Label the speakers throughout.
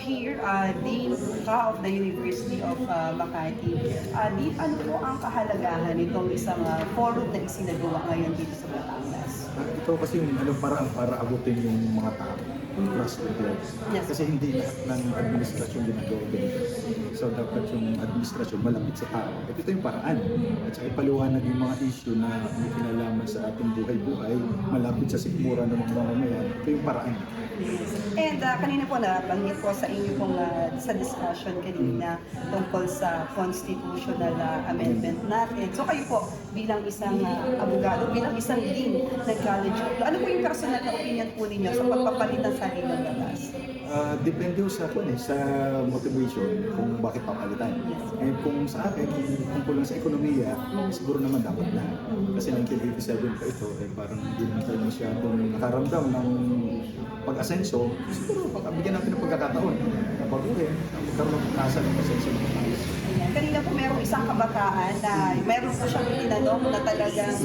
Speaker 1: here, Dean Ka of the University of Makati. Dean, ano po ang kahalagahan nitong isang forum na isinagawa ngayon dito sa Batangas?
Speaker 2: Ito kasi yung paraan para abutin yung mga tao across the globe.
Speaker 1: Yes.
Speaker 2: Kasi hindi lahat ng administrasyon ginagawa ganito. So dapat yung administrasyon malapit sa tao. At ito yung paraan. At saka ipaliwanag yung mga issue na may kinalaman sa ating buhay-buhay, malapit sa sikmura ng mga mamamayan. Ito yung paraan.
Speaker 1: And kanina po nabanggit po sa inyo pong sa discussion kanina tungkol sa constitutional amendment natin. So kayo po bilang isang abogado, bilang isang dean ng College of Law, ano po yung personal na opinion po ninyo sa pagpapalit ng saligang batas?
Speaker 2: Depende sa sa motivation kung bakit papalitan. And kung sa akin, kung kulang sa ekonomiya, siguro naman dapat na. Kasi 1987 pa ito, parang hindi naman tayo masyadong nakaramdam ng pag-asenso. Siguro bigyan natin ng pagkakataon na baguhin, magkaroon ng pag-asa ng asenso ng pag-ayos.
Speaker 1: Ayan. Kanina po merong isang kabataan na meron po siyang tinanong na talagang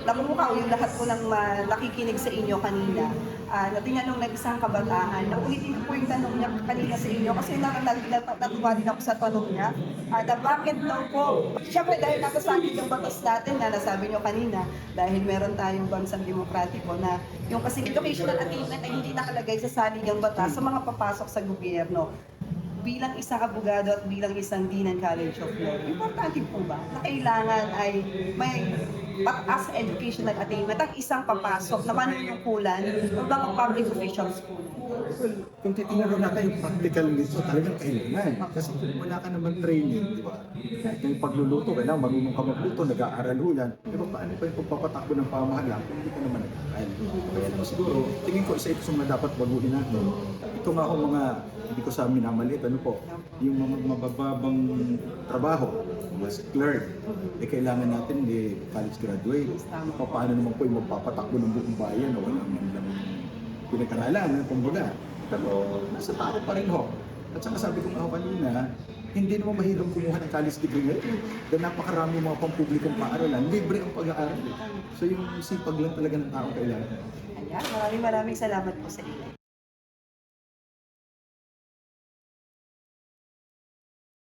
Speaker 1: namumukha yung lahat po ng nakikinig sa inyo kanina. Na tinanong ng isang kabataan na ulitin po yung tanong niya kanina sa inyo kasi natuwa din ako sa tanong niya. Na bakit daw po, siyempre dahil nakasabi yung batas natin na nasabi niyo kanina, dahil meron tayong bansang demokratiko na yung kasing educational attainment ay hindi nakalagay sa saligang batas sa mga papasok sa gobyerno. Bilang isang abogado at bilang isang dean ng College of Law, importante po ba na kailangan ay may as educational attainment ang isang papasok na manunungkulan o mga public officials po?
Speaker 2: Well, kung titingnan natin yung practical nito, talagang kailangan. Kasi kung wala ka naman training, di ba? Kahit yung pagluluto, kailangan marunong ka magluto, nag-aaral ho yan. Pero paano pa yung pagpapatakbo ng pamahalaan kung hindi ka naman nag-aaral? Kaya naman siguro, tingin ko isa ito sa mga dapat baguhin natin. Ito nga ako mga, hindi ko sa minamaliit, ano po, yung mga mabababang trabaho, mga clerk, kailangan natin college graduate. Paano naman po yung magpapatakbo ng buong bayan na wala man lang pinag-aralan, kumbaga. Pero nasa tao pa rin ho. At saka sabi ko nga kanina, hindi naman mahirap kumuha ng college degree ngayon. Dahil napakarami mga pampublikong paaralan, libre ang pag-aaral. So yung sipag lang talaga ng tao kailangan.
Speaker 1: Ayan, maraming salamat po sa inyo.